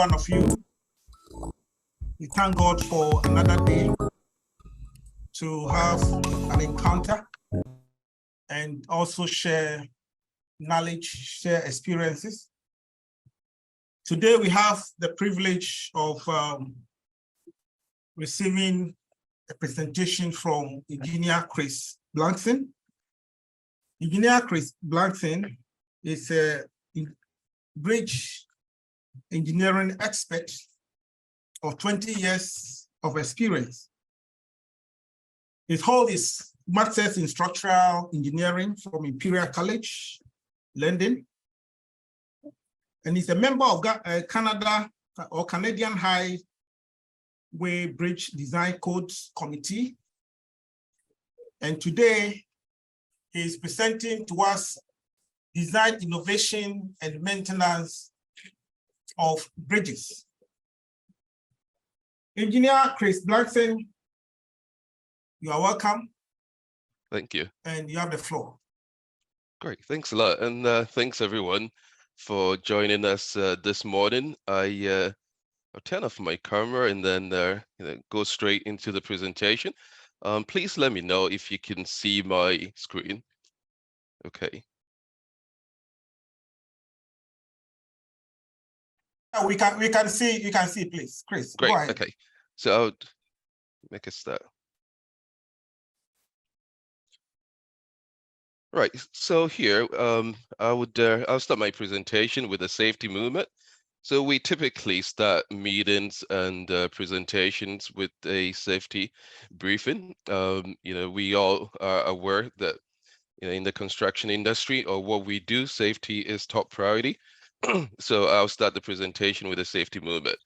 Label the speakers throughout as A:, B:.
A: one of you. We thank God for another day to have an encounter and also share knowledge, share experiences. Today we have the privilege of receiving a presentation from Engineer Chris Blackson. Engineer Chris Blackson is a bridge engineering expert of 20 years of experience. He holds his master's in structural engineering from Imperial College, London, and he's a member of Canada or Canadian Highway Bridge Design Codes Committee. And today he's presenting to us design, innovation, and maintenance of bridges. Engineer Chris Blackson, you are welcome.
B: Thank you.
A: And you have the floor.
B: Great, thanks a lot. And thanks everyone for joining us this morning. I'll turn off my camera and then go straight into the presentation. Please let me know if you can see my screen. Okay.
A: We can see, you can see, please, Chris.
B: Great,
A: go ahead.
B: Okay. So I'll make a start. Right, so here, I'll start my presentation with a safety movement. So we typically start meetings and presentations with a safety briefing. We all are aware that in the construction industry or what we do, safety is top priority. So I'll start the presentation with a safety movement.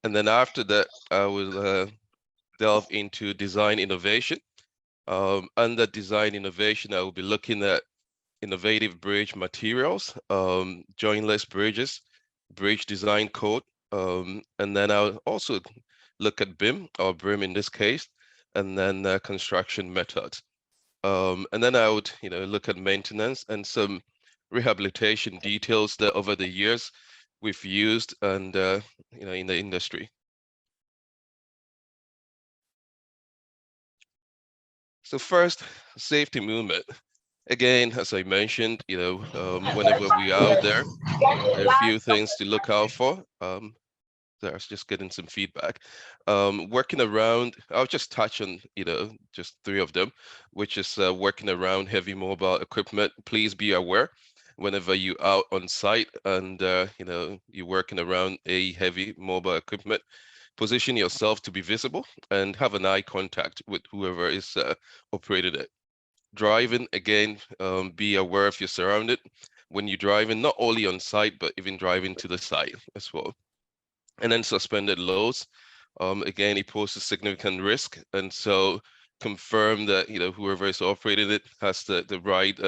B: And then after that, I will delve into design innovation. Under design innovation, I will be looking at innovative bridge materials, jointless bridges, bridge design code, and then I'll also look at BIM or BRIM in this case, and then construction methods. And then I would look at maintenance and some rehabilitation details that over the years we've used and in the industry. So first, safety movement. Again, as I mentioned, whenever we are out there are a few things to look out for. There's just getting some feedback. Working around, I'll just touch on just 3 of them, which is working around heavy mobile equipment. Please be aware whenever you're out on site and you're working around a heavy mobile equipment, position yourself to be visible and have an eye contact with whoever is operating it. Driving, again, be aware if you're surrounded when you're driving, not only on site, but even driving to the site as well. And then suspended loads, again, it poses significant risk. And so confirm that whoever is operating it has the right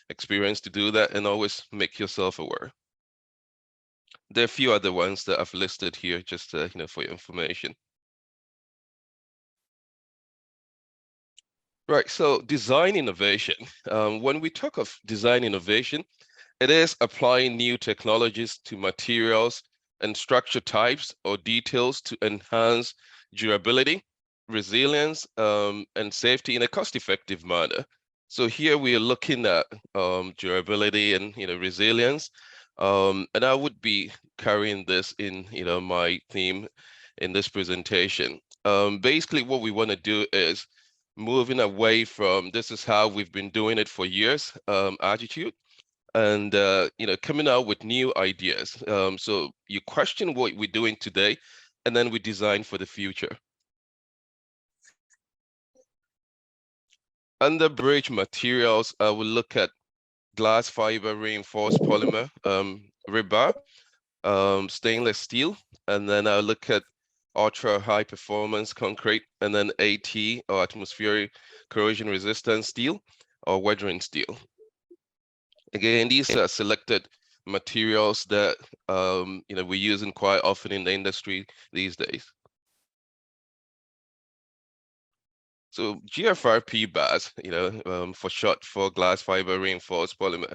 B: experience to do that, and always make yourself aware. There are a few other ones that I've listed here just for your information. Right, so design innovation. When we talk of design innovation, it is applying new technologies to materials and structure types or details to enhance durability, resilience, and safety in a cost-effective manner. So here we are looking at durability and resilience, and I would be carrying this in my theme in this presentation. Basically, what we want to do is moving away from this is how we've been doing it for years attitude, and coming out with new ideas. So you question what we're doing today, and then we design for the future. Under bridge materials, I will look at glass fiber reinforced polymer, rebar, stainless steel, and then I'll look at ultra high performance concrete, and then AT or atmospheric corrosion resistant steel or weathering steel. Again, these are selected materials that we're using quite often in the industry these days. So GFRP bars, for short for glass fiber reinforced polymer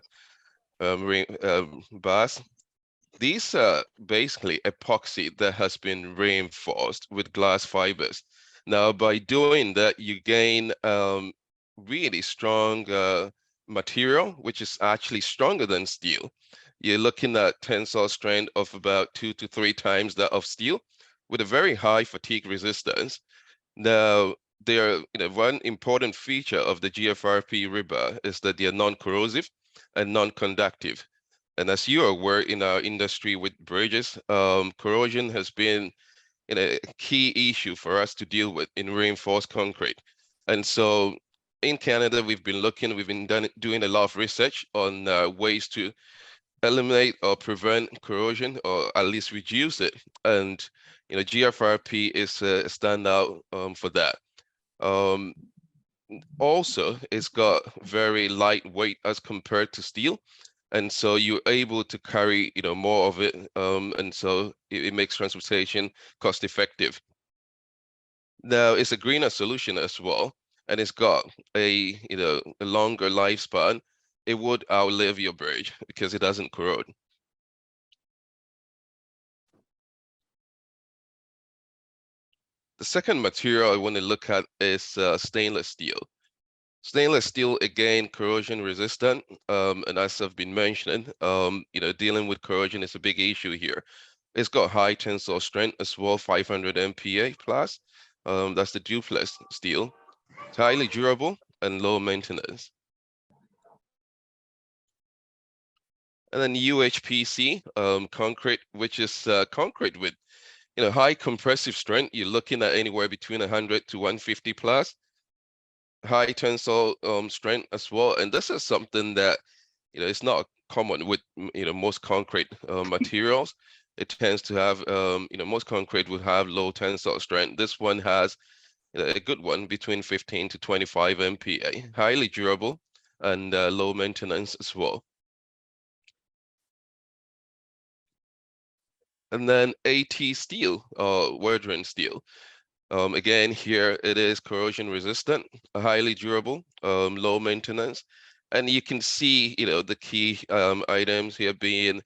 B: bars. These are basically epoxy that has been reinforced with glass fibers. Now, by doing that, you gain really strong material, which is actually stronger than steel. You're looking at tensile strength of about 2 to 3 times that of steel, with a very high fatigue resistance. Now, one important feature of the GFRP rebar is that they are non-corrosive and non-conductive. And as you are aware, in our industry with bridges, corrosion has been a key issue for us to deal with in reinforced concrete. And so in Canada, we've been doing a lot of research on ways to eliminate or prevent corrosion, or at least reduce it. And GFRP is a standout for that. Um, Also, it's got very lightweight as compared to steel, and so you're able to carry more of it, and so it makes transportation cost effective. Now, it's a greener solution as well, and it's got a longer lifespan. It would outlive your bridge because it doesn't corrode. The second material I want to look at is stainless steel. Stainless steel, again, corrosion resistant, and as I've been mentioning, dealing with corrosion is a big issue here. It's got high tensile strength as well, 500 MPa plus. That's the duplex steel. It's highly durable and low maintenance. And then UHPC, concrete, which is concrete with high compressive strength. You're looking at anywhere between 100 to 150 plus. High tensile strength as well, and this is something that it's not common with most concrete materials. It tends to have most concrete would have low tensile strength. This one has a good one between 15 to 25 MPa, highly durable and low maintenance as well. And then AT steel, Werdrin steel. Again, here it is corrosion resistant, highly durable, low maintenance. And you can see, the key items here being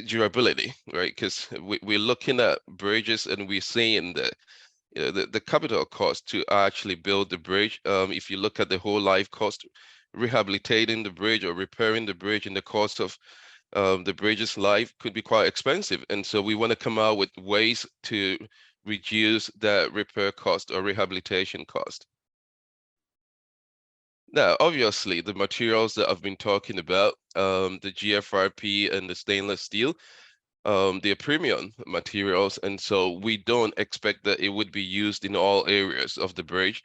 B: durability, right? Because we're looking at bridges and we're seeing that the capital cost to actually build the bridge, if you look at the whole life cost, rehabilitating the bridge or repairing the bridge in the course of the bridge's life could be quite expensive. And so we want to come out with ways to reduce that repair cost or rehabilitation cost. Now, obviously, the materials that I've been talking about, the GFRP and the stainless steel, they're premium materials, and so we don't expect that it would be used in all areas of the bridge.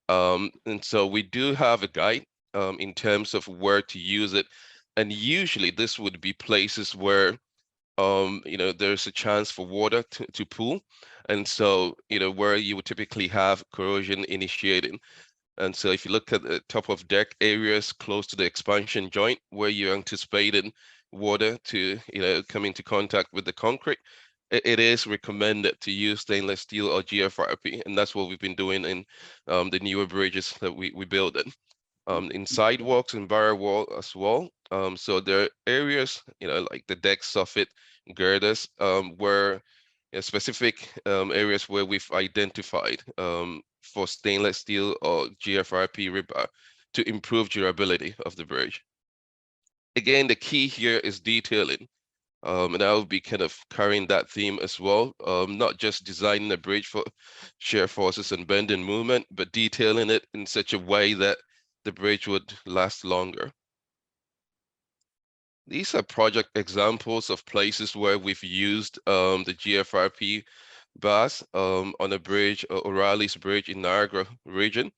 B: And so we do have a guide in terms of where to use it, and usually this would be places where there's a chance for water to pool, and so where you would typically have corrosion initiating. And so if you look at the top of deck areas close to the expansion joint where you're anticipating water to come into contact with the concrete, it is recommended to use stainless steel or GFRP, and that's what we've been doing in the newer bridges that we build in sidewalks and barrier wall as well. So there are areas, like the deck soffit girders, where specific areas where we've identified for stainless steel or GFRP rebar to improve durability of the bridge. Again, the key here is detailing. And I'll be kind of carrying that theme as well, not just designing a bridge for shear forces and bending movement, but detailing it in such a way that the bridge would last longer. These are project examples of places where we've used the GFRP bars on a bridge, O'Reilly's Bridge in Niagara region.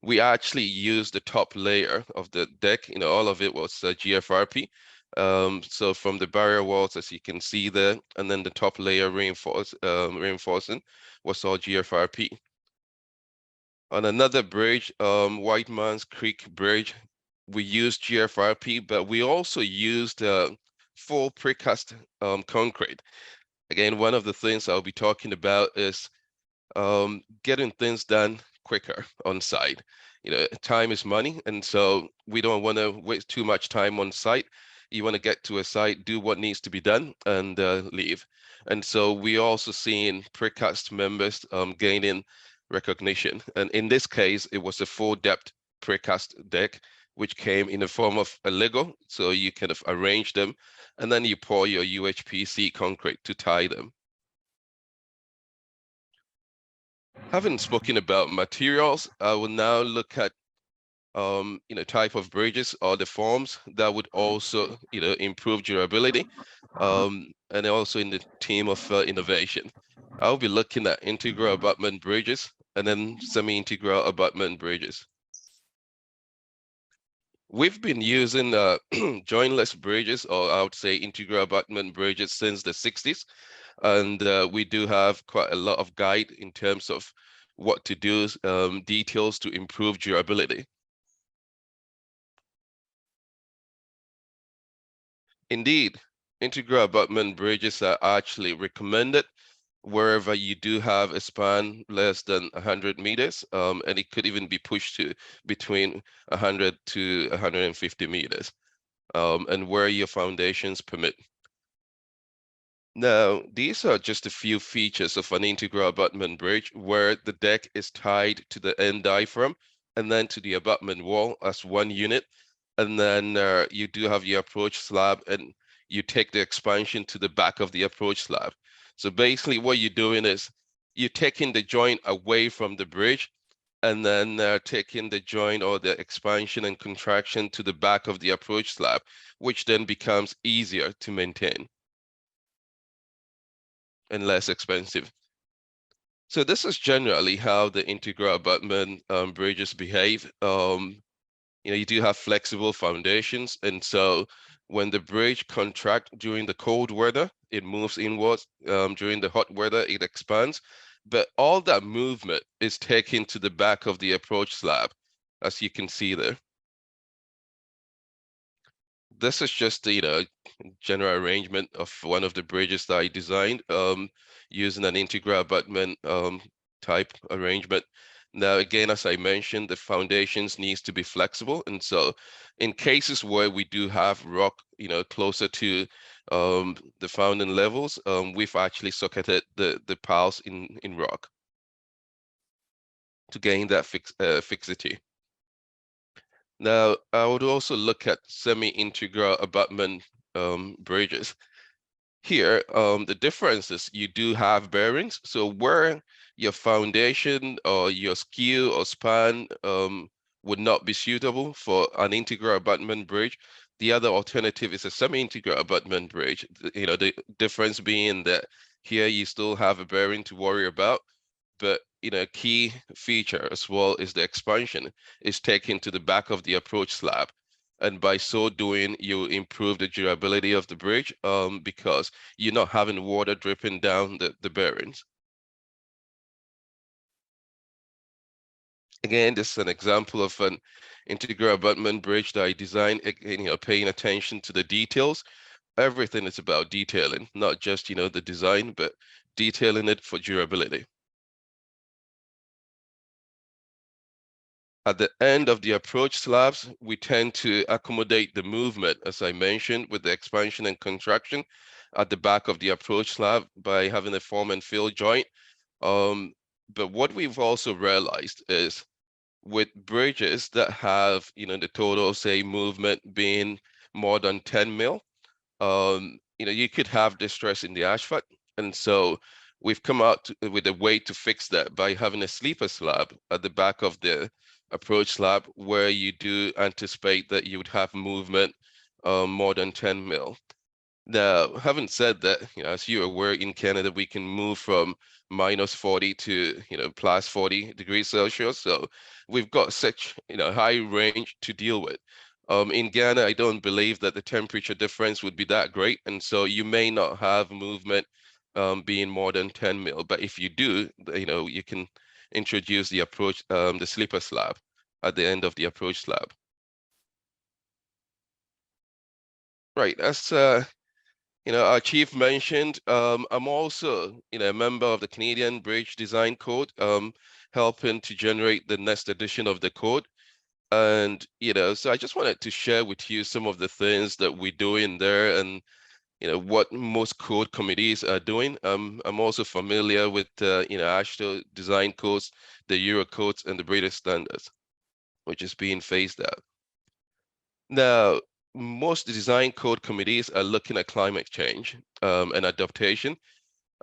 B: We actually used the top layer of the deck, all of it was GFRP. So from the barrier walls, as you can see there, and then the top layer reinforcing was all GFRP. On another bridge, White Man's Creek Bridge, we used GFRP, but we also used full precast concrete. Again, one of the things I'll be talking about is getting things done quicker on site. Time is money, and so we don't want to waste too much time on site. You want to get to a site, do what needs to be done, and leave. And so we also seeing precast members gaining recognition. And in this case, it was a full depth precast deck, which came in the form of a Lego. So you kind of arrange them, and then you pour your UHPC concrete to tie them. Having spoken about materials, I will now look at type of bridges or the forms that would also improve durability, and also in the theme of innovation. I'll be looking at integral abutment bridges and then semi-integral abutment bridges. We've been using jointless bridges, or I would say integral abutment bridges, since the 60s. And we do have quite a lot of guide in terms of what to do, details to improve durability. Indeed, integral abutment bridges are actually recommended wherever you do have a span less than 100 meters, and it could even be pushed to between 100 to 150 meters, and where your foundations permit. Now, these are just a few features of an integral abutment bridge where the deck is tied to the end diaphragm and then to the abutment wall as one unit. And then you do have your approach slab, and you take the expansion to the back of the approach slab. So basically what you're doing is you're taking the joint away from the bridge and then taking the joint or the expansion and contraction to the back of the approach slab, which then becomes easier to maintain and less expensive. So this is generally how the integral abutment bridges behave. You do have flexible foundations, and so when the bridge contracts during the cold weather, it moves inwards. During the hot weather, it expands. But all that movement is taken to the back of the approach slab, as you can see there. This is just the general arrangement of one of the bridges that I designed using an integral abutment type arrangement. Now, again, as I mentioned, the foundations needs to be flexible. And so in cases where we do have rock, closer to the founding levels, we've actually socketed the piles in rock to gain that fixity. Now, I would also look at semi-integral abutment bridges. Here, the difference is you do have bearings. So where your foundation or your skew or span would not be suitable for an integral abutment bridge, the other alternative is a semi-integral abutment bridge. The difference being that here you still have a bearing to worry about, but a key feature as well is the expansion is taken to the back of the approach slab. And by so doing, you improve the durability of the bridge because you're not having water dripping down the bearings. Again, this is an example of an integral abutment bridge that I designed, paying attention to the details. Everything is about detailing, not just, the design, but detailing it for durability. At the end of the approach slabs, we tend to accommodate the movement, as I mentioned, with the expansion and contraction at the back of the approach slab by having a form and fill joint. But what we've also realized is with bridges that have, the total, say, movement being more than 10 mil, you could have distress in the asphalt. And so we've come out with a way to fix that by having a sleeper slab at the back of the approach slab where you do anticipate that you would have movement more than 10 mil. Now, having said that, as you're aware, in Canada, we can move from -40 to, plus 40 degrees Celsius. So we've got such, high range to deal with. In Ghana, I don't believe that the temperature difference would be that great. And so you may not have movement being more than 10 mil. But if you do, you can introduce the approach, the sleeper slab at the end of the approach slab. Right, as our chief mentioned, I'm also, a member of the Canadian Bridge Design Code, helping to generate the next edition of the code. And, so I just wanted to share with you some of the things that we do in there and, what most code committees are doing. I'm also familiar with, AASHTO design codes, the Euro codes, and the British standards, which is being phased out. Now, most design code committees are looking at climate change and adaptation.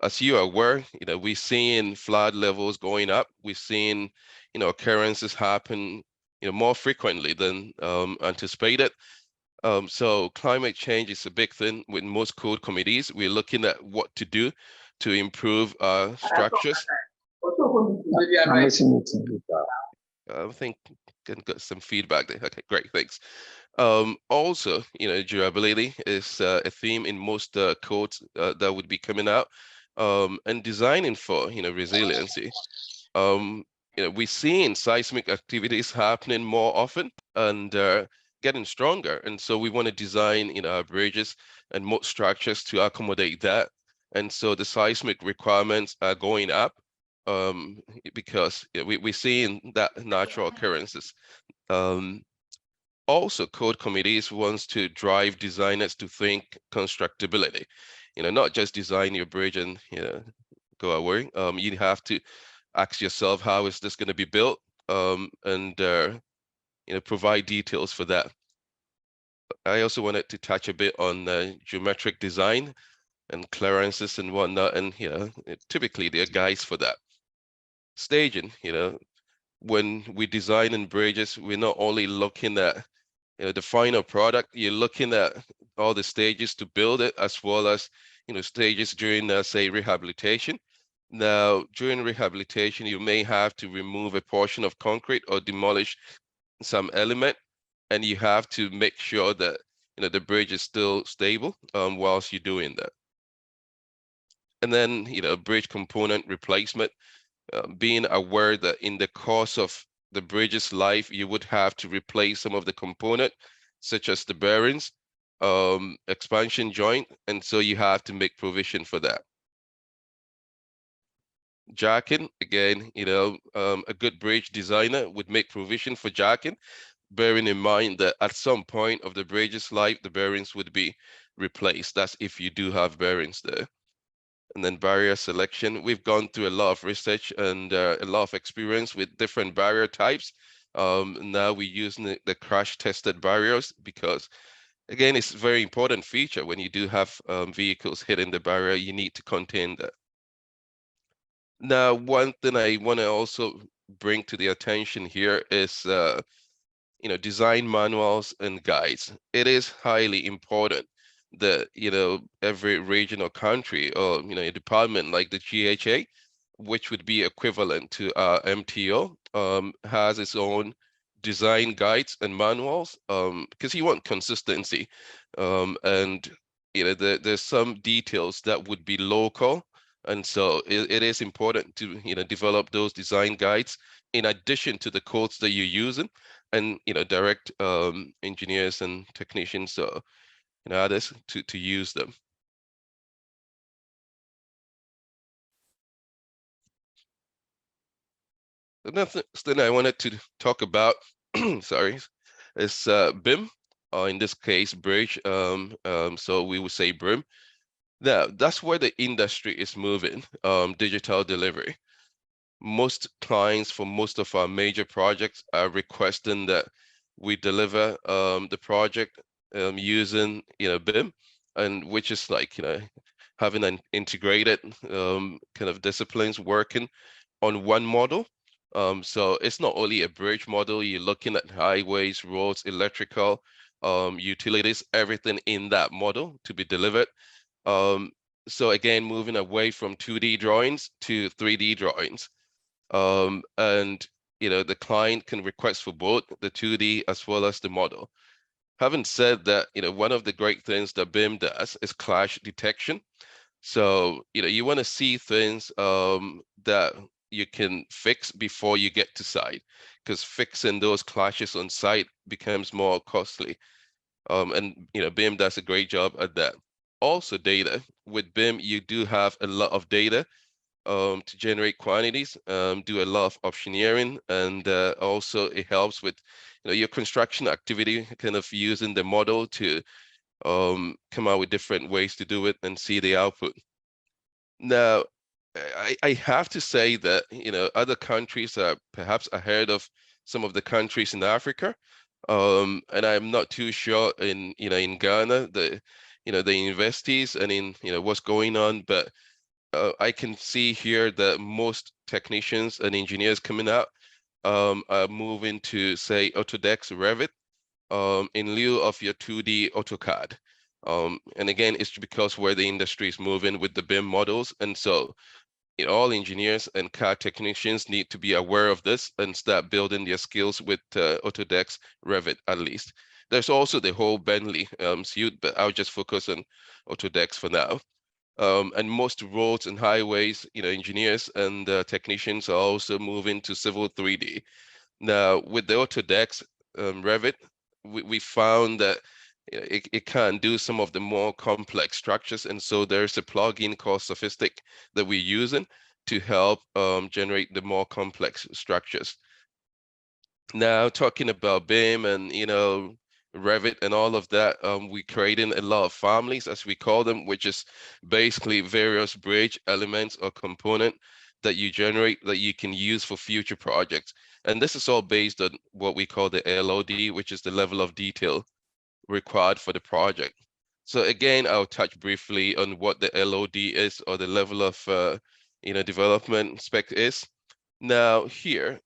B: As you are aware, we're seeing flood levels going up. We're seeing, occurrences happen, more frequently than anticipated. So climate change is a big thing with most code committees. We're looking at what to do to improve our structures. I think I got some feedback there. Okay, great, thanks. Also, durability is a theme in most codes that would be coming out, and designing for, resiliency. We're seeing seismic activities happening more often and getting stronger. And so we want to design, our bridges and moat structures to accommodate that. And so the seismic requirements are going up because we're seeing that natural occurrences. Also, code committees wants to drive designers to think constructability, not just design your bridge and, go away. You have to ask yourself, how is this going to be built? And provide details for that. I also wanted to touch a bit on geometric design and clearances and whatnot. And, typically there are guides for that. Staging, when we design in bridges, we're not only looking at the final product, you're looking at all the stages to build it, as well as, stages during, say, rehabilitation. Now, during rehabilitation, you may have to remove a portion of concrete or demolish some element, and you have to make sure that, the bridge is still stable whilst you're doing that. And then, bridge component replacement, being aware that in the course of the bridge's life, you would have to replace some of the component, such as the bearings, expansion joint, and so you have to make provision for that. Jacking, again, a good bridge designer would make provision for jacking, bearing in mind that at some point of the bridge's life, the bearings would be replaced. That's if you do have bearings there. And then barrier selection, we've gone through a lot of research and a lot of experience with different barrier types. Now we're using the crash tested barriers because, again, it's a very important feature. When you do have vehicles hitting the barrier, you need to contain that. Now, one thing I want to also bring to the attention here is, design manuals and guides. It is highly important that, every region or country or, a department like the GHA, which would be equivalent to our MTO, has its own design guides and manuals, because you want consistency. And, there's some details that would be local. And so it is important to, develop those design guides in addition to the codes that you're using, and, direct engineers and technicians, others to use them. Another thing I wanted to talk about, sorry, is BIM, or in this case, bridge. So we would say BRIM. Now, that's where the industry is moving, digital delivery. Most clients for most of our major projects are requesting that we deliver the project using, BIM, and which is like, having an integrated kind of disciplines working on one model. So it's not only a bridge model, you're looking at highways, roads, electrical, utilities, everything in that model to be delivered. So again, moving away from 2D drawings to 3D drawings. And, the client can request for both the 2D as well as the model. Having said that, one of the great things that BIM does is clash detection. So, you want to see things that you can fix before you get to site, because fixing those clashes on site becomes more costly. And, BIM does a great job at that. Also data. With BIM, you do have a lot of data to generate quantities, do a lot of optioneering, and also it helps with your construction activity, kind of using the model to come out with different ways to do it and see the output. Now, I have to say that other countries are perhaps ahead of some of the countries in Africa, and I'm not too sure in Ghana the investees and in what's going on, but I can see here that most technicians and engineers coming out are moving to, say, Autodesk Revit in lieu of your 2D AutoCAD. And again, it's because where the industry is moving with the BIM models. And so all engineers and CAD technicians need to be aware of this and start building their skills with Autodesk Revit at least. There's also the whole Bentley suite, but I'll just focus on Autodesk for now. And most roads and highways, engineers and technicians are also moving to Civil 3D. Now, with the Autodesk Revit, we found that it can do some of the more complex structures, and so there's a plugin called Sophistic that we're using to help generate the more complex structures. Now, talking about BIM and Revit and all of that, we're creating a lot of families, as we call them, which is basically various bridge elements or component that you generate that you can use for future projects. And this is all based on what we call the LOD, which is the level of detail required for the project. So again, I'll touch briefly on what the LOD is, or the level of development spec is. Now here,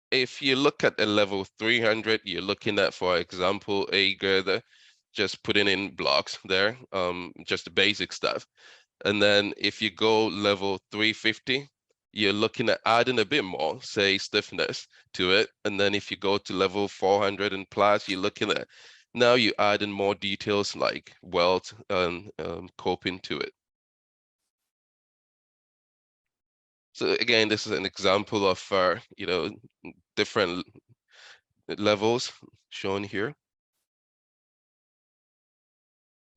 B: if you look at a level 300, you're looking at, for example, a girder, just putting in blocks there, just the basic stuff. And then if you go level 350, you're looking at adding a bit more, say stiffness to it. And then if you go to level 400 and plus, you're looking at, now you're adding more details like weld and coping to it. So again, this is an example of different levels shown here.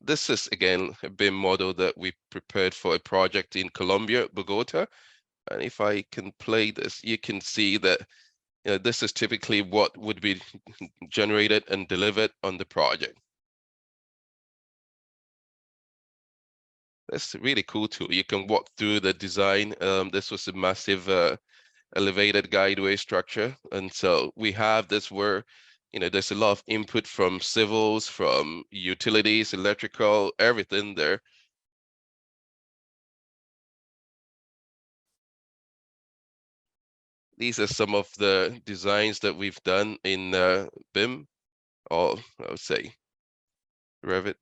B: This is again a BIM model that we prepared for a project in Colombia, Bogota. And if I can play this, you can see that this is typically what would be generated and delivered on the project. That's really cool too. You can walk through the design. This was a massive elevated guideway structure. And so we have this where, there's a lot of input from civils, from utilities, electrical, everything there. These are some of the designs that we've done in BIM, or I would say Revit.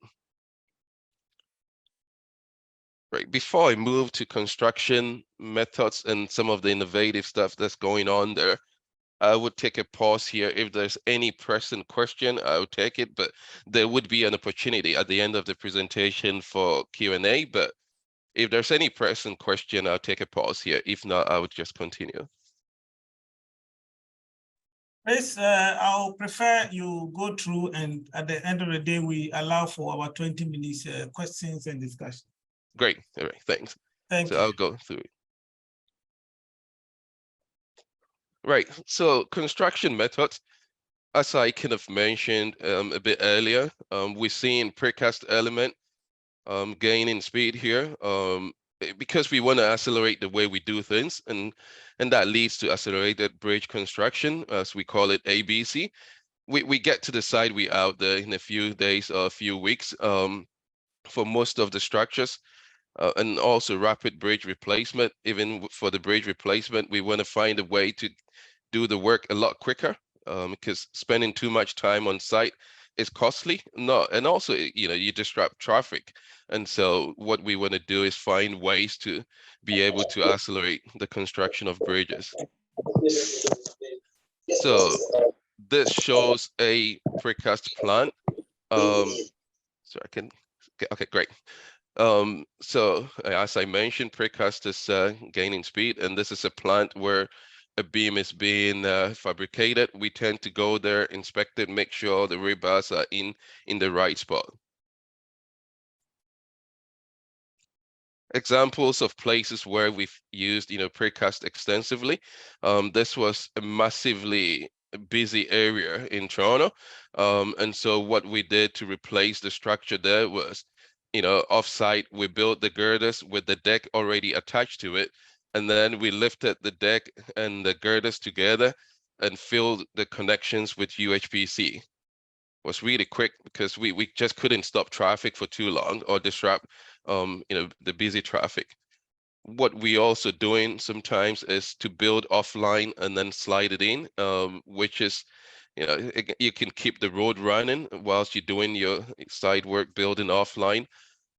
B: Right, before I move to construction methods and some of the innovative stuff that's going on there, I would take a pause here. If there's any pressing question, I would take it, but there would be an opportunity at the end of the presentation for Q&A. But if there's any pressing question, I'll take a pause here. If not, I would just continue.
A: Chris, I'll prefer you go through, and at the end of the day, we allow for our 20 minutes questions and discussion.
B: Great. All right. Thanks.
A: Thank you.
B: I'll go through it. Right. So construction methods, as I kind of mentioned a bit earlier, we're seeing precast element gaining speed here because we want to accelerate the way we do things, and that leads to accelerated bridge construction, as we call it, ABC. We get to decide we out there in a few days or a few weeks for most of the structures. And also rapid bridge replacement. Even for the bridge replacement, we want to find a way to do the work a lot quicker, because spending too much time on site is costly. And also, you disrupt traffic. And so what we want to do is find ways to be able to accelerate the construction of bridges. So this shows a precast plant. So I can, okay, great. So as I mentioned, precast is gaining speed, and this is a plant where a beam is being fabricated. We tend to go there, inspect it, make sure the rebars are in the right spot. Examples of places where we've used, precast extensively. This was a massively busy area in Toronto. And so what we did to replace the structure there was, offsite, we built the girders with the deck already attached to it. And then we lifted the deck and the girders together and filled the connections with UHPC. Was really quick because we just couldn't stop traffic for too long or disrupt the busy traffic. What we also doing sometimes is to build offline and then slide it in, which is you can keep the road running whilst you're doing your side work building offline.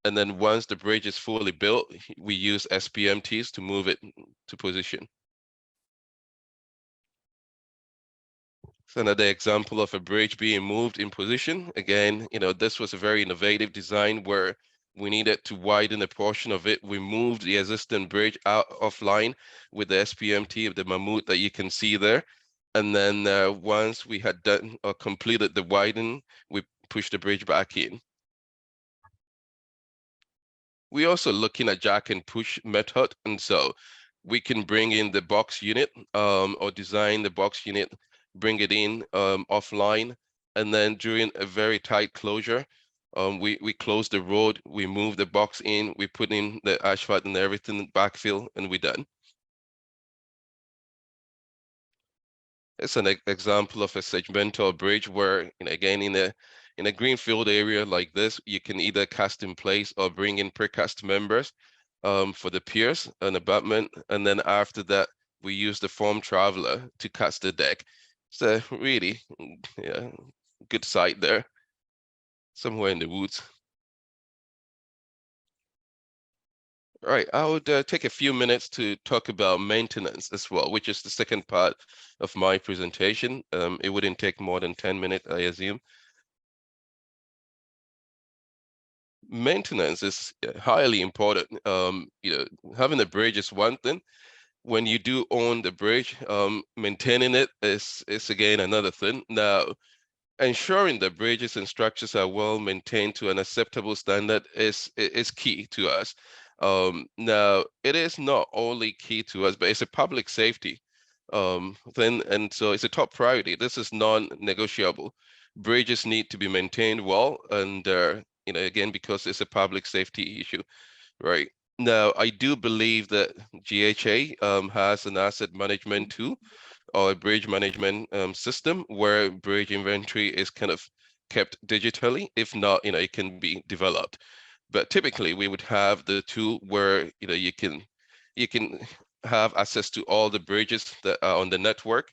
B: And then once the bridge is fully built, we use SPMTs to move it to position. So another example of a bridge being moved in position. Again, this was a very innovative design where we needed to widen a portion of it. We moved the existing bridge out offline with the SPMT of the Mammoth that you can see there. And then once we had done or completed the widening, we pushed the bridge back in. We also looking at jack and push method. And so we can bring in the box unit or design the box unit, bring it in offline. And then during a very tight closure, we close the road, we move the box in, we put in the asphalt and everything, backfill, and we're done. It's an example of a segmental bridge where, again, in a greenfield area like this, you can either cast in place or bring in precast members for the piers and abutment. And then after that, we use the form traveler to cast the deck. So really, yeah, good site there, somewhere in the woods. All right, I would take a few minutes to talk about maintenance as well, which is the second part of my presentation. It wouldn't take more than 10 minutes, I assume. Maintenance is highly important. Having a bridge is one thing. When you do own the bridge, maintaining it is again another thing. Now, ensuring the bridges and structures are well maintained to an acceptable standard is key to us. Now, it is not only key to us, but it's a public safety thing, and so it's a top priority. This is non-negotiable. Bridges need to be maintained well, and again, because it's a public safety issue, right? Now, I do believe that GHA has an asset management tool or a bridge management system where bridge inventory is kind of kept digitally. If not, it can be developed. But typically, we would have the tool where you can have access to all the bridges that are on the network,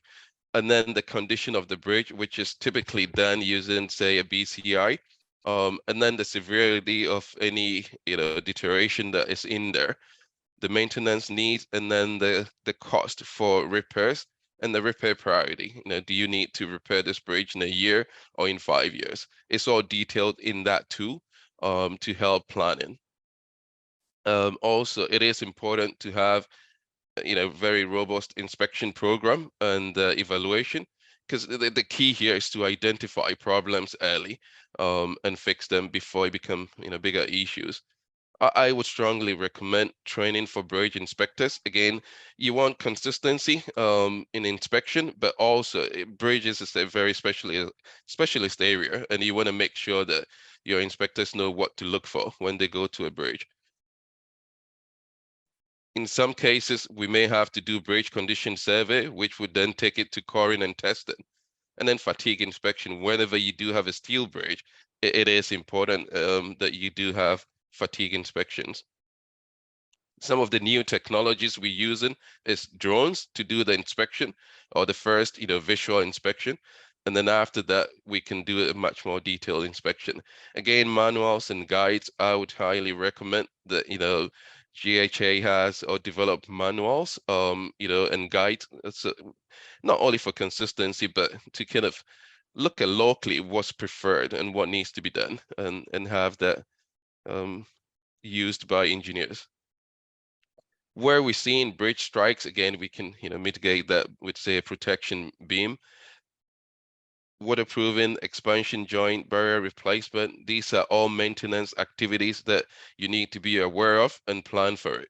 B: and then the condition of the bridge, which is typically done using, say, a BCI, and then the severity of any deterioration that is in there, the maintenance needs, and then the cost for repairs and the repair priority. Do you need to repair this bridge in a year or in 5 years? It's all detailed in that tool to help planning. Also, it is important to have very robust inspection program and evaluation, because the key here is to identify problems early and fix them before it become bigger issues. I would strongly recommend training for bridge inspectors. Again, you want consistency in inspection, but also bridges is a very specialist area, and you want to make sure that your inspectors know what to look for when they go to a bridge. In some cases, we may have to do bridge condition survey, which would then take it to coring and testing. And then fatigue inspection. Whenever you do have a steel bridge, it is important that you do have fatigue inspections. Some of the new technologies we're using is drones to do the inspection, or the first, visual inspection. And then after that, we can do a much more detailed inspection. Again, manuals and guides, I would highly recommend that, GHA has or developed manuals, and guides. So not only for consistency, but to kind of look at locally what's preferred and what needs to be done, and have that used by engineers. Where we're seeing bridge strikes, again, we can mitigate that with, say, a protection beam. waterproofing, expansion joint, barrier replacement. These are all maintenance activities that you need to be aware of and plan for it.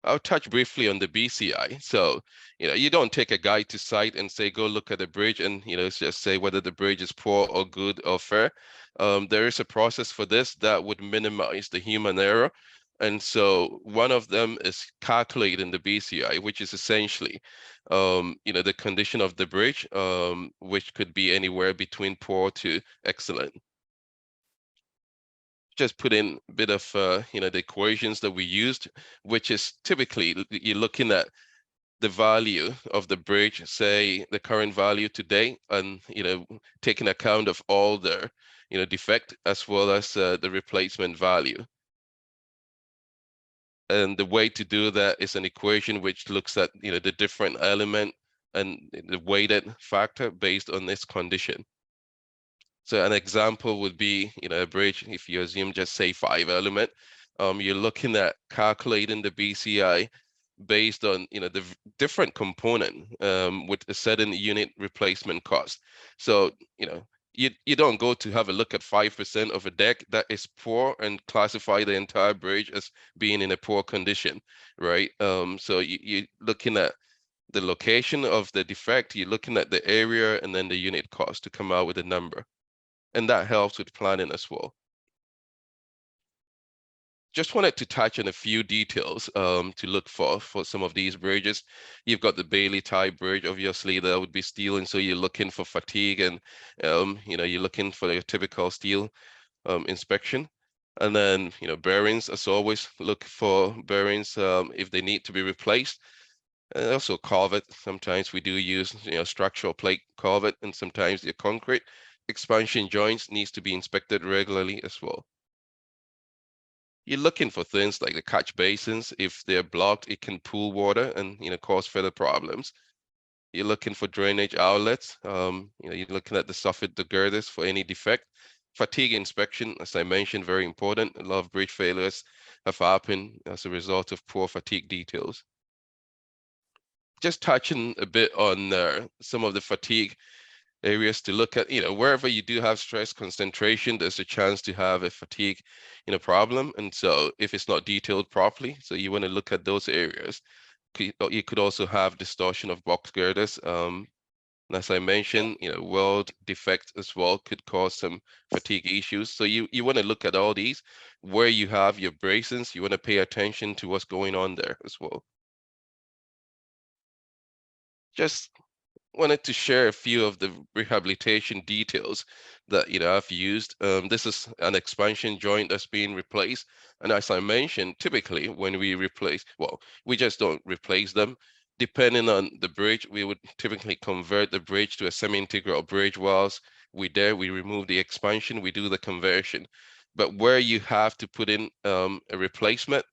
B: I'll touch briefly on the BCI. So, you don't take a guy to site and say, go look at the bridge and, just say whether the bridge is poor or good or fair. There is a process for this that would minimize the human error. And so one of them is calculating the BCI, which is essentially, the condition of the bridge, which could be anywhere between poor to excellent. Just put in a bit of, the equations that we used, which is typically you're looking at the value of the bridge, say the current value today, and, taking account of all the, defect as well as the replacement value. And the way to do that is an equation which looks at, the different element and the weighted factor based on this condition. So an example would be, a bridge, if you assume just say 5 element, you're looking at calculating the BCI based on, the different component with a certain unit replacement cost. So, you don't go to have a look at 5% of a deck that is poor and classify the entire bridge as being in a poor condition, right? So you're looking at the location of the defect, you're looking at the area and then the unit cost to come out with a number. And that helps with planning as well. Just wanted to touch on a few details to look for some of these bridges. You've got the Bailey type bridge, obviously that would be steel, and so you're looking for fatigue and you're looking for your typical steel inspection. And then bearings, as always, look for bearings if they need to be replaced. And also culvert, sometimes we do use structural plate culvert, and sometimes the concrete. Expansion joints needs to be inspected regularly as well. You're looking for things like the catch basins. If they're blocked, it can pool water and cause further problems. You're looking for drainage outlets. You're looking at the soffit, the girders for any defect. Fatigue inspection, as I mentioned, very important. A lot of bridge failures have happened as a result of poor fatigue details. Just touching a bit on some of the fatigue areas to look at, wherever you do have stress concentration, there's a chance to have a fatigue, problem. And so if it's not detailed properly, so you want to look at those areas. You could also have distortion of box girders. And as I mentioned, weld defect as well could cause some fatigue issues. So you want to look at all these. Where you have your bracings, you want to pay attention to what's going on there as well. Just wanted to share a few of the rehabilitation details that I've used. This is an expansion joint that's being replaced, and as I mentioned, typically when we replace, well, we just don't replace them. Depending on the bridge, we would typically convert the bridge to a semi-integral bridge. Whilst we remove the expansion, we do the conversion. But where you have to put in a replacement,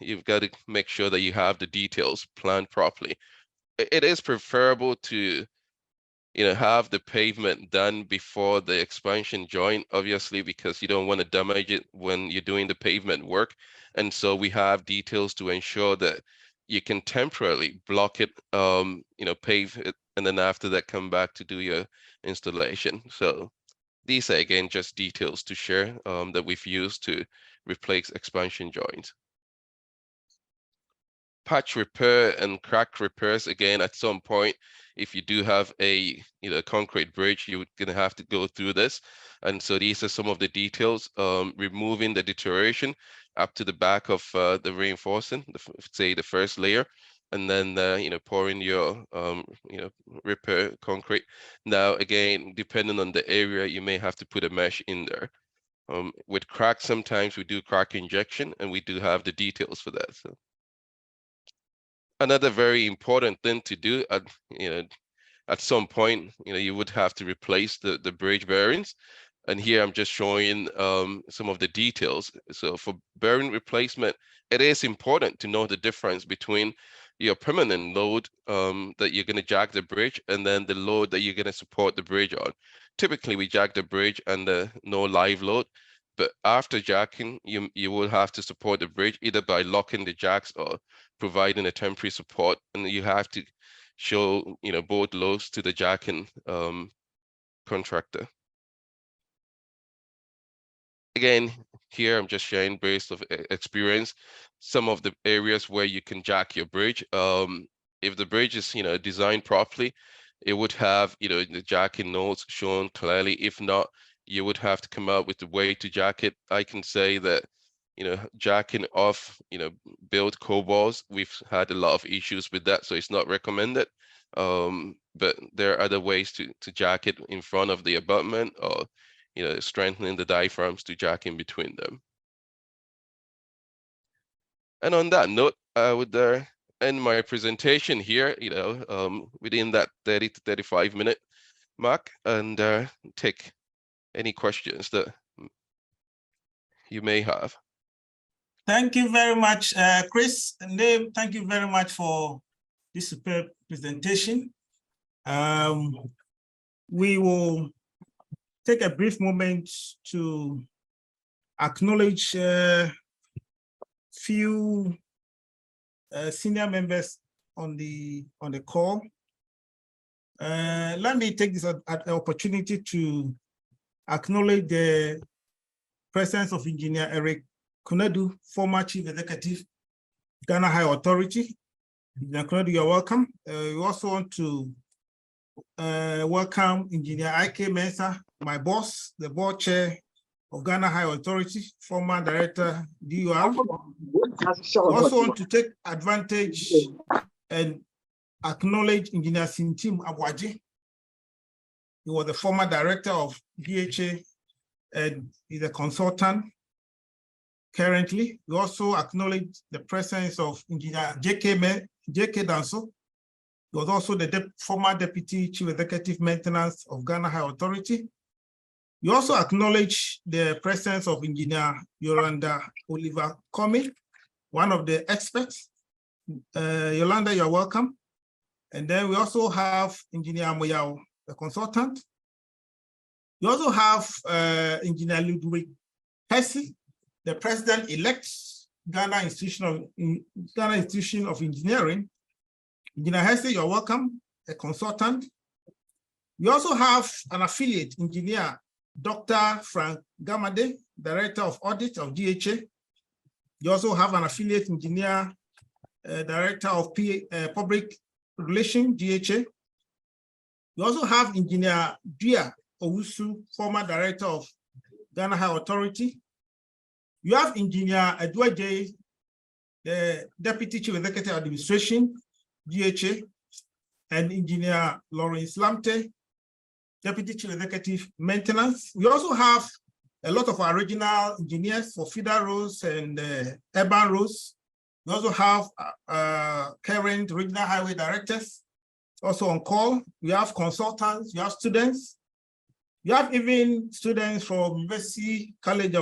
B: you've got to make sure that you have the details planned properly. It is preferable to have the pavement done before the expansion joint, obviously, because you don't want to damage it when you're doing the pavement work. And so we have details to ensure that you can temporarily block it, pave it, and then after that come back to do your installation. So these are again just details to share that we've used to replace expansion joints. Patch repair and crack repairs, again, at some point, if you do have a concrete bridge, you're gonna have to go through this. And so these are some of the details, removing the deterioration up to the back of the reinforcing, say the first layer, and then pouring your repair concrete. Now again, depending on the area, you may have to put a mesh in there. With crack, sometimes we do crack injection, and we do have the details for that. So another very important thing to do at some point, you would have to replace the bridge bearings. And here I'm just showing some of the details. So for bearing replacement, it is important to know the difference between your permanent load that you're going to jack the bridge and then the load that you're going to support the bridge on. Typically, we jack the bridge under no live load, but after jacking, you will have to support the bridge either by locking the jacks or providing a temporary support, and you have to show, both loads to the jacking contractor. Again, here I'm just sharing based of experience some of the areas where you can jack your bridge. If the bridge is designed properly, it would have the jacking nodes shown clearly. If not, you would have to come up with a way to jack it. I can say that jacking off built cobalts, we've had a lot of issues with that, so it's not recommended. But there are other ways to jack it in front of the abutment, or strengthening the diaphragms to jack in between them. And on that note, I would end my presentation here, within that 30 to 35 minute mark, and take any questions that you may have.
A: Thank you very much, Chris and Dave. Thank you very much for this superb presentation. We will take a brief moment to acknowledge few senior members on the call. Let me take this opportunity to acknowledge the presence of Engineer Eric Konadu, former Chief Executive, Ghana High Authority. Engineer Konadu, you're welcome. We also want to welcome Engineer I.K. Mensah, my boss, the board chair of Ghana High Authority, former director, DUR. We also want to take advantage and acknowledge Engineer Sintim Abwaji. He was the former director of DHA and is a consultant currently. We also acknowledge the presence of Engineer J.K. Danso. He was also the former Deputy Chief Executive Maintenance of Ghana High Authority. We also acknowledge the presence of Engineer Yolanda Oliver Comey, one of the experts. Yolanda, you're welcome. And then we also have Engineer Moyao, the consultant. We also have Engineer Ludwig Hesse, the president-elect, Ghana Institution of Engineering. Engineer Hesse, you're welcome, a consultant. We also have an affiliate, Engineer Dr. Frank Gamade, Director of Audit of DHA. You also have an affiliate engineer, Director of Public Relations, DHA. You also have Engineer Dia Owusu, former Director of Ghana High Authority. You have Engineer Edward J, the Deputy Chief Executive Administration, DHA, and Engineer Lawrence Lamte, Deputy Chief Executive Maintenance. We also have a lot of our regional engineers for feeder roads and urban roads. We also have current regional highway directors also on call. We have consultants, we have students. We have even students from University College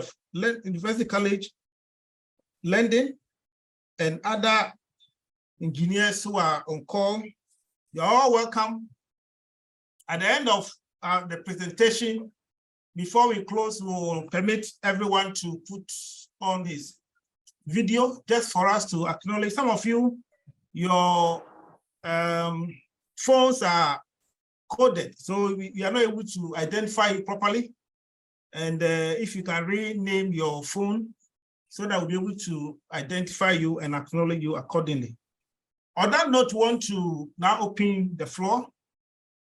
A: London and other engineers who are on call. You're all welcome. At the end of the presentation, before we close, we will permit everyone to put on this video just for us to acknowledge. Some of you, your phones are coded, so we are not able to identify you properly. And if you can rename your phone so that we'll be able to identify you and acknowledge you accordingly. On that note, we want to now open the floor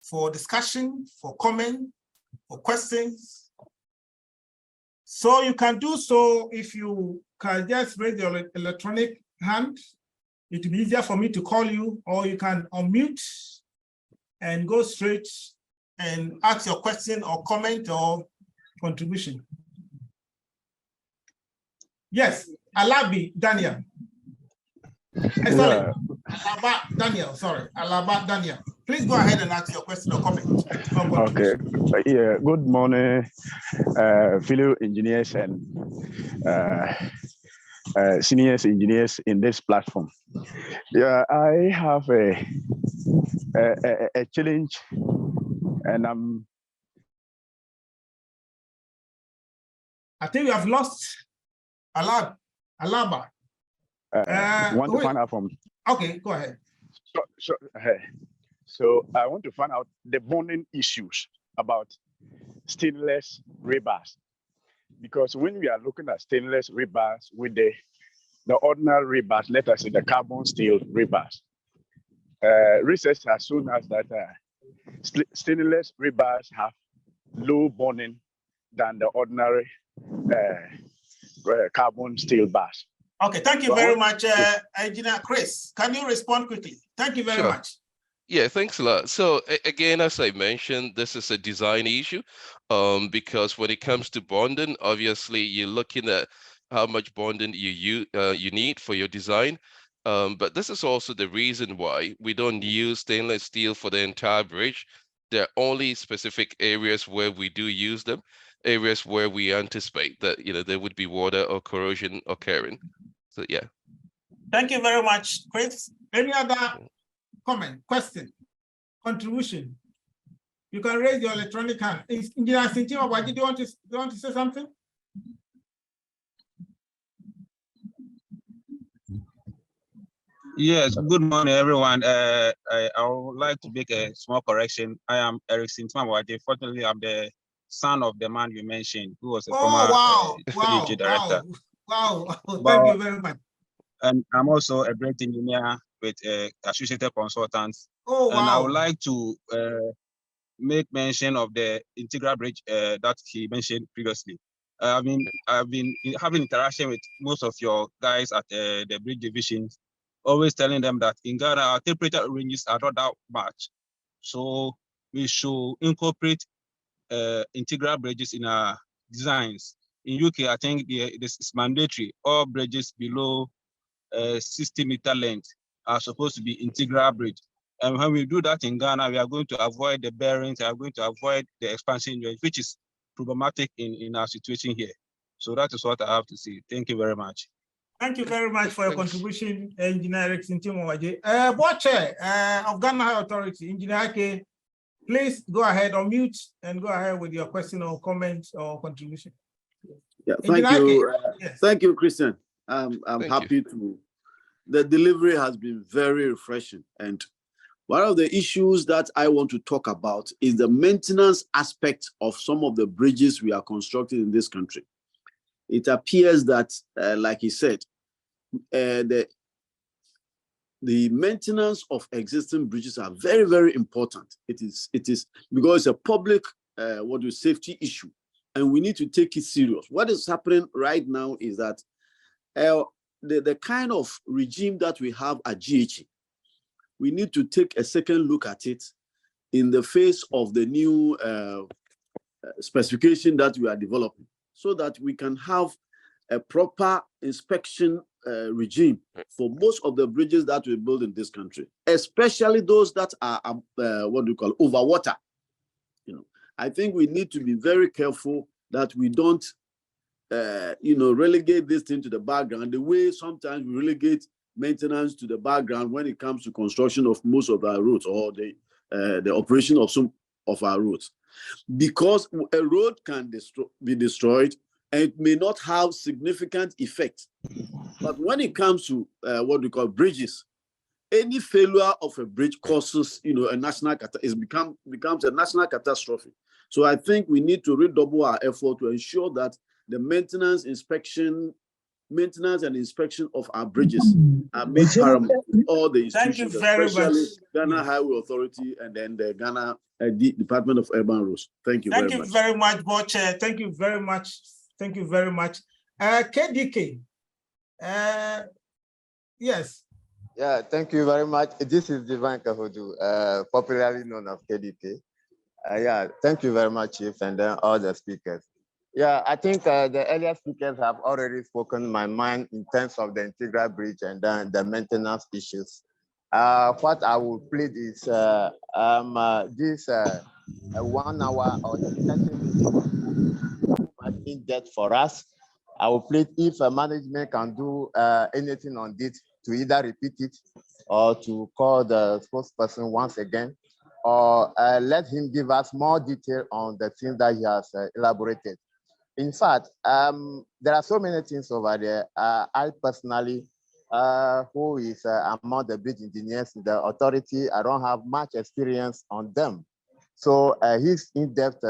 A: for discussion, for comment, for questions. So you can do so if you can just raise your electronic hand. It will be easier for me to call you, or you can unmute and go straight and ask your question or comment or contribution. Yes, Alabi Daniel. Sorry, Alaba Daniel, sorry, Alaba Daniel. Please go ahead and ask your question or comment.
C: Okay, yeah, good morning, fellow engineers and senior engineers in this platform. Yeah, I have a challenge, and
A: I think we have lost Alaba.
C: want to find out from.
A: Okay, go ahead.
C: So I want to find out the bonding issues about stainless rebars, because when we are looking at stainless rebars with the ordinary rebars, let us say the carbon steel rebars, research has shown us that stainless rebars have low bonding than the ordinary carbon steel bars.
A: Okay, thank you
C: So
A: very much, Engineer Chris. Can you respond quickly? Thank you very
B: Sure.
A: much.
B: Yeah, thanks a lot. So again, as I mentioned, this is a design issue, because when it comes to bonding, obviously you're looking at how much bonding you need for your design. But this is also the reason why we don't use stainless steel for the entire bridge. There are only specific areas where we do use them, areas where we anticipate that there would be water or corrosion occurring. So yeah.
A: Thank you very much, Chris. Any other comment, question, contribution? You can raise your electronic hand. Engineer Sintima, do you want to say something?
D: Yes, good morning, everyone. I would like to make a small correction. I am Eric Sintimawade. Fortunately, I'm the son of the man you mentioned, who was a former DIC director.
A: Wow. Thank you very much.
D: And I'm also a great engineer with associated consultants.
A: Oh,
D: and I would
A: wow.
D: like to make mention of the integral bridge that he mentioned previously. I've been having interaction with most of your guys at the bridge divisions, always telling them that in Ghana, our temperature ranges are not that much. So we should incorporate integral bridges in our designs. In UK, I think this is mandatory. All bridges below 60-meter length are supposed to be integral bridge. And when we do that in Ghana, we are going to avoid the bearings, we are going to avoid the expansion joint, which is problematic in our situation here. So that is what I have to say. Thank you very much.
A: Thank you very much for your contribution, Engineer Eric Sintimawade. Board Chair of Ghana High Authority, Engineer Ake, please go ahead, unmute and go ahead with your question or comment or contribution.
E: Yeah, thank you.
A: Yes.
E: Thank you, Christian. I'm happy to. The delivery has been very refreshing. And one of the issues that I want to talk about is the maintenance aspect of some of the bridges we are constructing in this country. It appears that, like he said, the maintenance of existing bridges are very, very important. It is because it's a public safety issue, and we need to take it serious. What is happening right now is that the kind of regime that we have at GHE, we need to take a second look at it in the face of the new specification that we are developing, so that we can have a proper inspection regime for most of the bridges that we build in this country, especially those that are over water. I think we need to be very careful that we don't relegate this thing to the background the way sometimes we relegate maintenance to the background when it comes to construction of most of our roads or the operation of some of our roads. Because a road can be destroyed and it may not have significant effect. But when it comes to bridges, any failure of a bridge causes a national becomes a national catastrophe. So I think we need to redouble our effort to ensure that the maintenance and inspection of our bridges are made paramount in all the institutions, especially Ghana Highway Authority and then the Ghana Department of Urban Roads. Thank you very much.
A: Thank you very much, Board Chair. Thank you very much. Thank you very much. KDK. Yes.
F: Yeah, thank you very much. This is Divine Kahodu, popularly known as KDK. Yeah, thank you very much, Chief, and then all the speakers. Yeah, I think the earlier speakers have already spoken my mind in terms of the integral bridge and then the maintenance issues. What I will plead is this 1 hour or 30 minutes in depth for us. I will plead if management can do anything on this to either repeat it or to call the spokesperson once again, or let him give us more detail on the things that he has elaborated. In fact, there are so many things over there. I personally who is among the bridge engineers in the authority. I don't have much experience on them. So his in-depth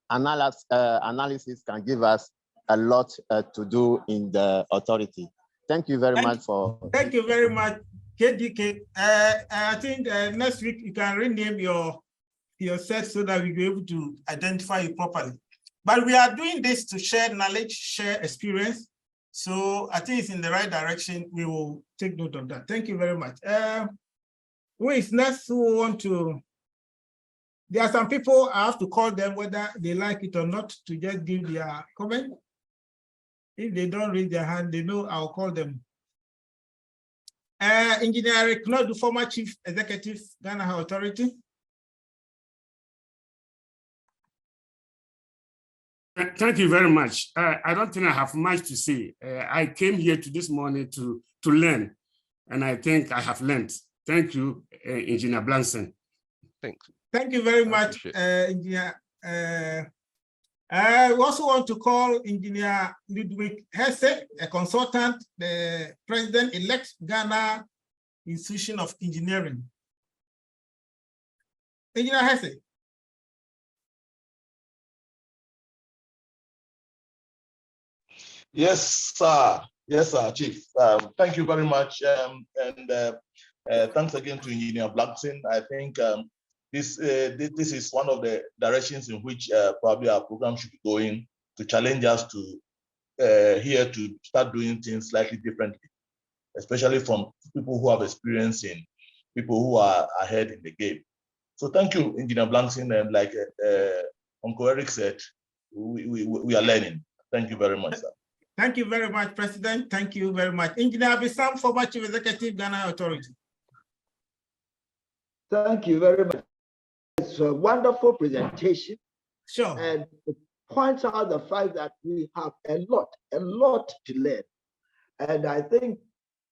F: analysis can give us a lot to do in the authority. Thank you very much for.
A: Thank you very much, KDK. I think next week you can rename your set so that we'll be able to identify you properly. But we are doing this to share knowledge, share experience. So I think it's in the right direction. We will take note of that. Thank you very much. Who is next who want to? There are some people I have to call them whether they like it or not to just give their comment. If they don't raise their hand, they know I'll call them. Engineer Eric Knoll, the former Chief Executive, Ghana High Authority.
G: Thank you very much. I don't think I have much to say. I came here this morning to learn, and I think I have learned. Thank you, Engineer Blackson.
B: Thanks.
A: Thank you very much, Engineer. We also want to call Engineer Ludwig Hesse, a consultant, the President-elect Ghana Institution of Engineering. Engineer Hesse.
H: Yes, sir. Yes, sir, Chief. Thank you very much. Thanks again to Engineer Blackson. I think this is one of the directions in which probably our program should be going, to challenge us to here to start doing things slightly differently, especially from people who have experience in people who are ahead in the game. So thank you, Engineer Blackson, and like Uncle Eric said, we are learning. Thank you very much, sir.
A: Thank you very much, President. Thank you very much. Engineer Abisam, former Chief Executive, Ghana Authority.
I: Thank you very much. It's a wonderful presentation.
A: Sure.
I: And it points out the fact that we have a lot to learn. And I think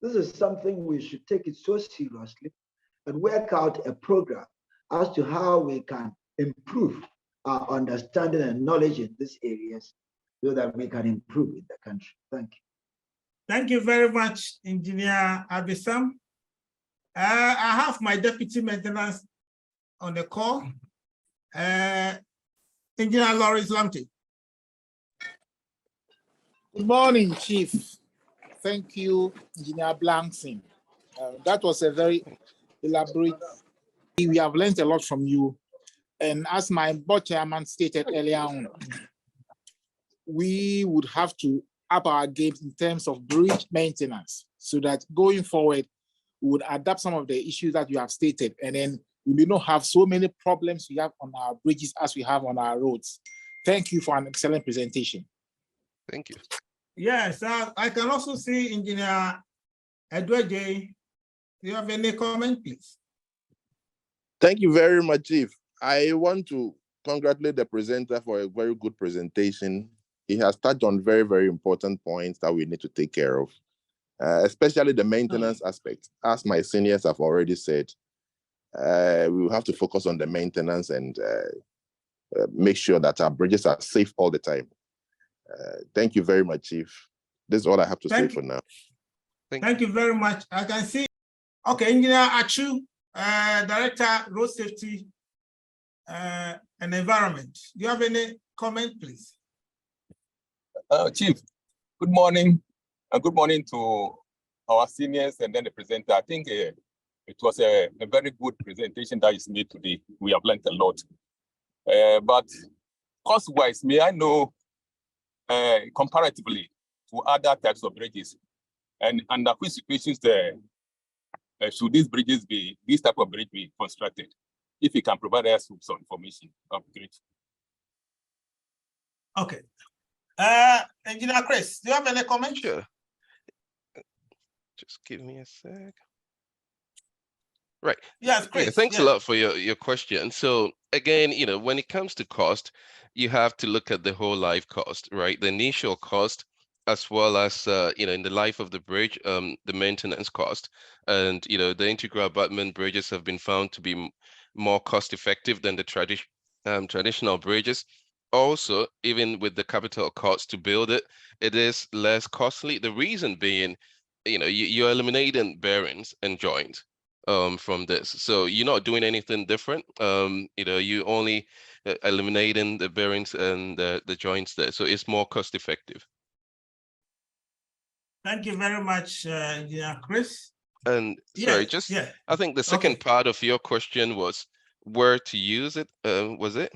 I: this is something we should take it so seriously and work out a program as to how we can improve our understanding and knowledge in these areas so that we can improve in the country. Thank you.
A: Thank you very much, Engineer Abisam. I have my deputy maintenance on the call. Engineer Lawrence Lamptey.
J: Good morning, Chief. Thank you, Engineer Blackson. That was a very elaborate. We have learned a lot from you. And as my board chairman stated earlier on, we would have to up our game in terms of bridge maintenance so that going forward, we would adapt some of the issues that you have stated, and then we may not have so many problems we have on our bridges as we have on our roads. Thank you for an excellent presentation.
B: Thank you.
A: Yes, I can also see Engineer Edward J. Do you have any comment, please?
K: Thank you very much, Chief. I want to congratulate the presenter for a very good presentation. He has touched on very, very important points that we need to take care of, especially the maintenance aspect. As my seniors have already said, we will have to focus on the maintenance and make sure that our bridges are safe all the time. Thank you very much, Chief. This is all I have to say for now.
A: Thank you very much. I can see. Okay, Engineer Achu, Director, Road Safety and Environment. Do you have any comment, please?
L: Chief, good morning, and good morning to our seniors and then the presenter. I think it was a very good presentation that is made today. We have learned a lot. But cost-wise, may I know comparatively to other types of bridges, and under which situations should these bridges be, this type of bridge be constructed? If you can provide us with some information, that would be great.
A: Okay. Engineer Chris, do you have any comments?
B: Sure. Just give me a sec. Right.
A: Yes, Chris.
B: Yeah, thanks a lot for your question. So again, when it comes to cost, you have to look at the whole life cost, right? The initial cost, as well as in the life of the bridge, the maintenance cost, and the integral abutment bridges have been found to be more cost effective than the traditional bridges. Also, even with the capital cost to build it, it is less costly. The reason being, you're eliminating bearings and joints from this. So you're not doing anything different. You only eliminating the bearings and the joints there. So it's more cost effective.
A: Thank you very much, Engineer Chris.
B: And sorry, I think the second part of your question was where to use it, was it?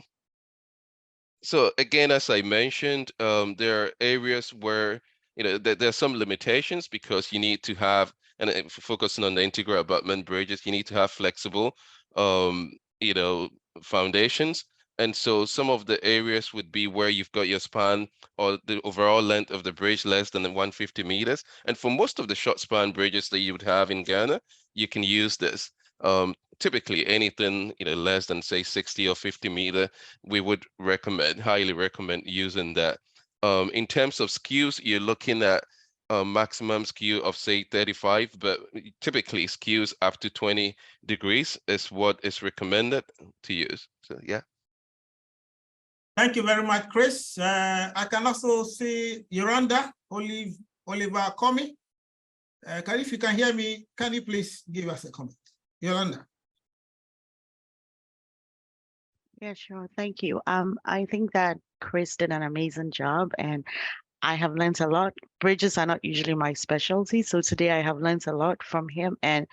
B: So again, as I mentioned, there are areas where there's some limitations because you need to have, and focusing on the integral abutment bridges, you need to have flexible, foundations. And so some of the areas would be where you've got your span or the overall length of the bridge less than 150 meters. And for most of the short span bridges that you would have in Ghana, you can use this. Typically anything less than say 60 or 50 meter, we would highly recommend using that. In terms of skews, you're looking at a maximum skew of say 35, but typically skews up to 20 degrees is what is recommended to use. So yeah.
A: Thank you very much, Chris. I can also see Yolanda Oliver Comey. If you can hear me, can you please give us a comment? Yolanda.
M: Yeah, sure. Thank you. I think that Chris did an amazing job and I have learned a lot. Bridges are not usually my specialty. So today I have learned a lot from him and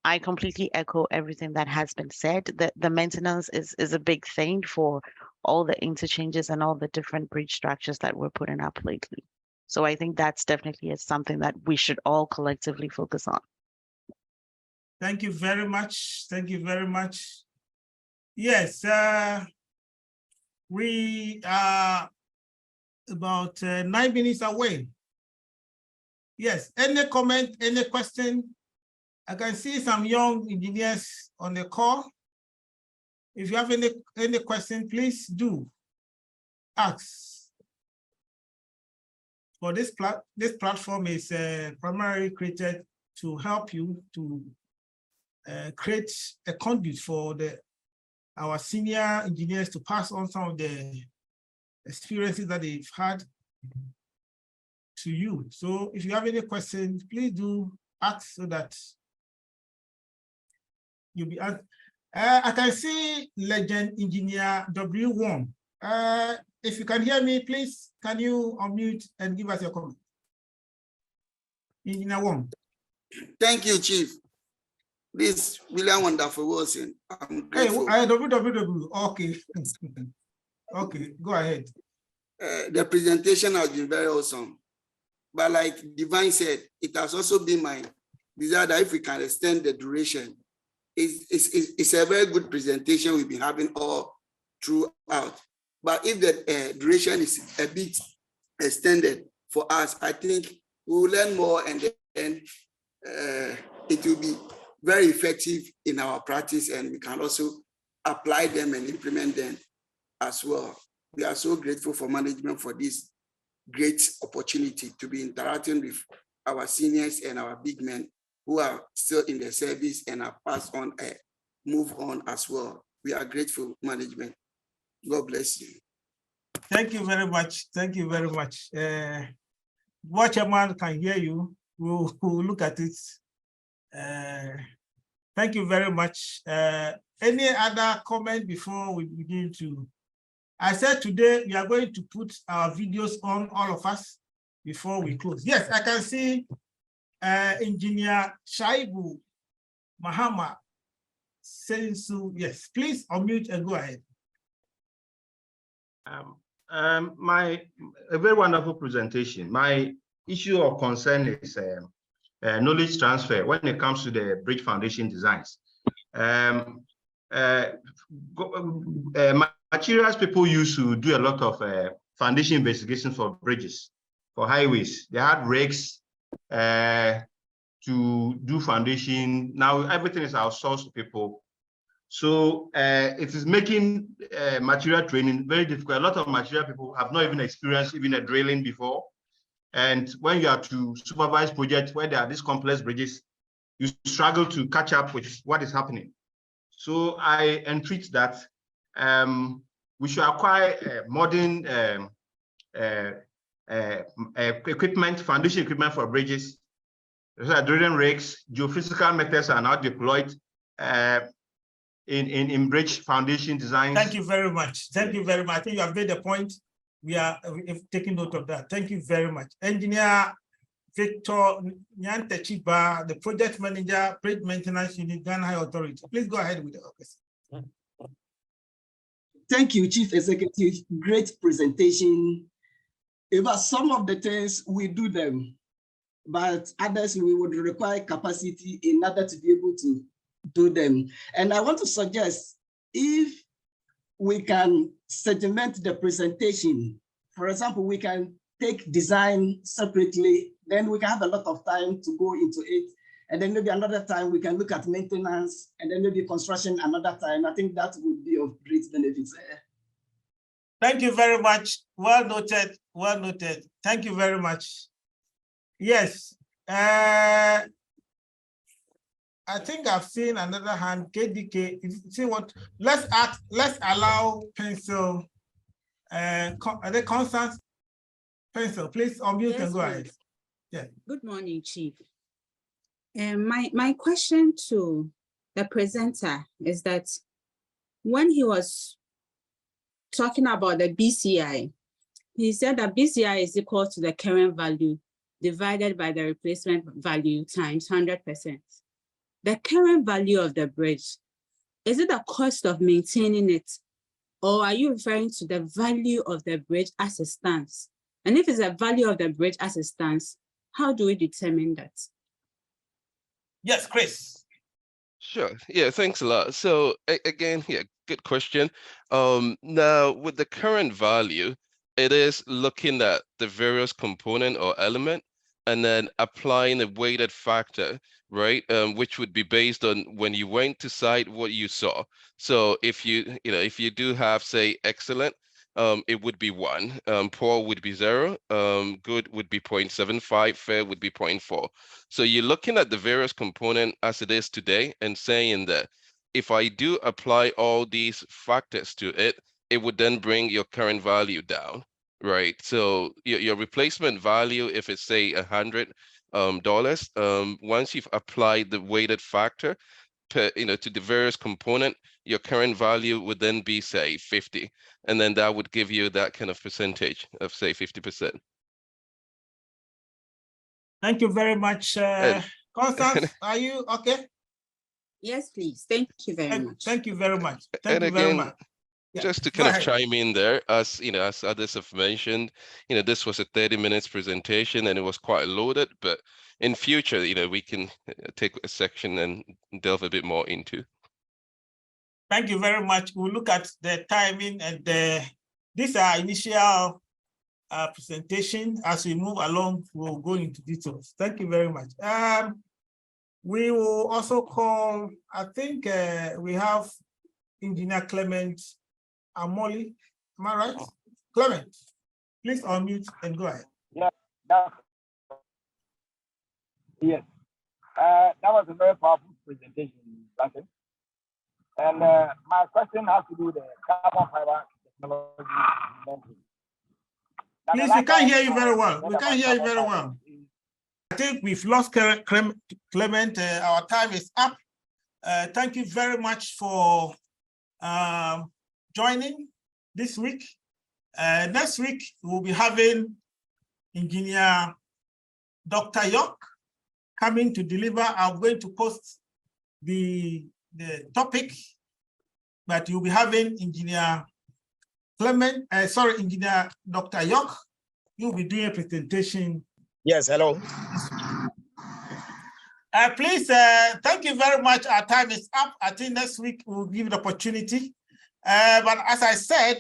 M: I completely echo everything that has been said. That the maintenance is a big thing for all the interchanges and all the different bridge structures that we're putting up lately. So I think that's definitely something that we should all collectively focus on.
A: Thank you very much. Thank you very much. Yes, we are about 9 minutes away. Yes, any comment, any question? I can see some young engineers on the call. If you have any question, please do ask. For this platform is primarily created to help you to create a conduit for our senior engineers to pass on some of the experiences that they've had to you. So if you have any questions, please do ask so that you'll be asked. I can see Legend Engineer W1. If you can hear me, please, can you unmute and give us your comment? Engineer Wong.
N: Thank you, Chief. This William Wonderful Wilson. I'm grateful.
A: Hey, WWW. Okay. Okay, go ahead.
N: The presentation has been very awesome. But like Divine said, it has also been my desire that if we can extend the duration, it's a very good presentation we've been having all throughout. But if the duration is a bit extended for us, I think we will learn more and then it will be very effective in our practice and we can also apply them and implement them as well. We are so grateful for management for this great opportunity to be interacting with our seniors and our big men who are still in the service and are passed on, move on as well. We are grateful, management. God bless you.
A: Thank you very much. Thank you very much. Watcherman can hear you. We'll look at it. Thank you very much. Any other comment before we begin to? I said today we are going to put our videos on, all of us, before we close. Yes, I can see Engineer Shaibu Mahama saying so. Yes, please unmute and go ahead.
O: A very wonderful presentation. My issue of concern is knowledge transfer when it comes to the bridge foundation designs. Materials people used to do a lot of foundation investigation for bridges, for highways. They had rigs to do foundation. Now everything is outsourced to people. So it is making material training very difficult. A lot of material people have not even experienced even a drilling before. And when you are to supervise projects where there are these complex bridges, you struggle to catch up with what is happening. So I entreat that we should acquire modern equipment, foundation equipment for bridges, drilling rigs, geophysical methods are now deployed in bridge foundation designs.
A: Thank you very much. Thank you very much. I think you have made the point. We are taking note of that. Thank you very much. Engineer Victor Nyantechiba, the project manager, bridge maintenance unit, Ghana High Authority. Please go ahead with the office.
P: Thank you, Chief Executive. Great presentation. About some of the things we do them, but others we would require capacity in order to be able to do them. And I want to suggest if we can segment the presentation, for example, we can take design separately, then we can have a lot of time to go into it. And then maybe another time we can look at maintenance and then maybe construction another time. I think that would be of great benefit.
A: Thank you very much. Well noted. Well noted. Thank you very much. Yes. I think I've seen another hand. KDK. See what? Let's allow Pencil. The Constance Pencil. Please unmute
Q: Yes,
A: and go
Q: please.
A: ahead. Yeah.
Q: Good morning, Chief. My question to the presenter is that when he was talking about the BCI, he said that BCI is equal to the current value divided by the replacement value times 100%. The current value of the bridge, is it the cost of maintaining it, or are you referring to the value of the bridge as it stands? And if it's the value of the bridge as it stands, how do we determine that?
A: Yes, Chris.
B: Sure. Yeah, thanks a lot. So again, yeah, good question. Now with the current value, it is looking at the various component or element and then applying a weighted factor, right? Which would be based on when you went to site, what you saw. So if if you do have, say, excellent, it would be 1, poor would be 0, good would be 0.75, fair would be 0.4. So you're looking at the various component as it is today and saying that if I do apply all these factors to it, it would then bring your current value down, right? So your replacement value, if it's say $100, once you've applied the weighted factor to the various component, your current value would then be, say, 50. And then that would give you that kind of percentage of, say, 50%.
A: Thank you very much. Constance, are you okay?
Q: Yes, please. Thank you very much.
A: Thank you very much. Thank you very much. Yeah,
B: just to
A: go
B: kind of
A: ahead.
B: chime in there, as as others have mentioned, this was a 30 minutes presentation and it was quite loaded, but in future, we can take a section and delve a bit more into.
A: Thank you very much. We'll look at the timing and these are initial presentation. As we move along, we'll go into details. Thank you very much. We will also call, I think we have Engineer Clement Amoli. Am I right? Clement, please unmute and go ahead.
R: Yeah, that was a very powerful presentation, Blackson. And my question has to do with the carbon fiber technology.
A: Please, we can't hear you very well. We can't hear you very well. I think we've lost Clement. Our time is up. Thank you very much for joining this week. Next week, we'll be having Engineer Dr. York coming to deliver. I'm going to post the topic, but you'll be having Engineer Engineer Dr. York. You'll be doing a presentation.
R: Yes, hello.
A: Please, thank you very much. Our time is up. I think next week we'll give the opportunity. But as I said,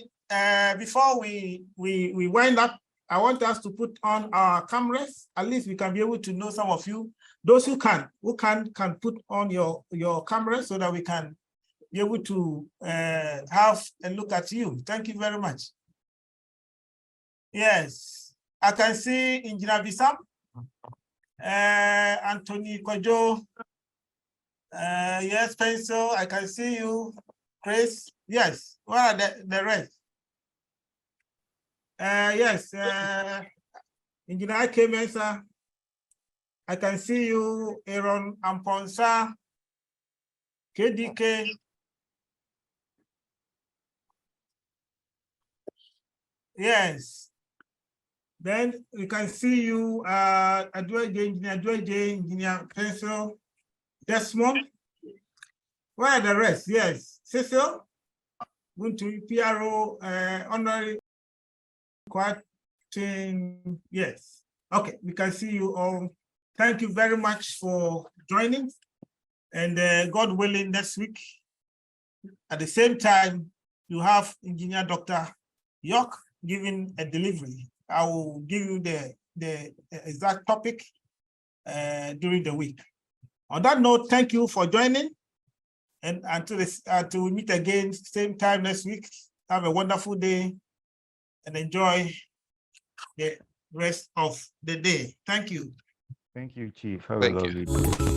A: before we wind up, I want us to put on our cameras. At least we can be able to know some of you. Those who can put on your cameras so that we can be able to have a look at you. Thank you very much. Yes, I can see Engineer Bissam, Anthony Kwajo. Yes, Pencil, I can see you. Chris, yes. What are the rest? Yes, Engineer K. Mensah. I can see you, Aaron Amponsa, KDK. Yes. Then we can see you, Engineer Pencil, Desmond. Where are the rest? Yes. Cecil, going to PRO, honorary quarantine. Yes. Okay, we can see you all. Thank you very much for joining. And God willing, next week, at the same time, you have Engineer Dr. York giving a delivery. I will give you the exact topic during the week. On that note, thank you for joining. And until we meet again, same time next week, have a wonderful day and enjoy the rest of the day. Thank you.
S: Thank you, Chief. Have a
B: Thank you.
S: lovely day.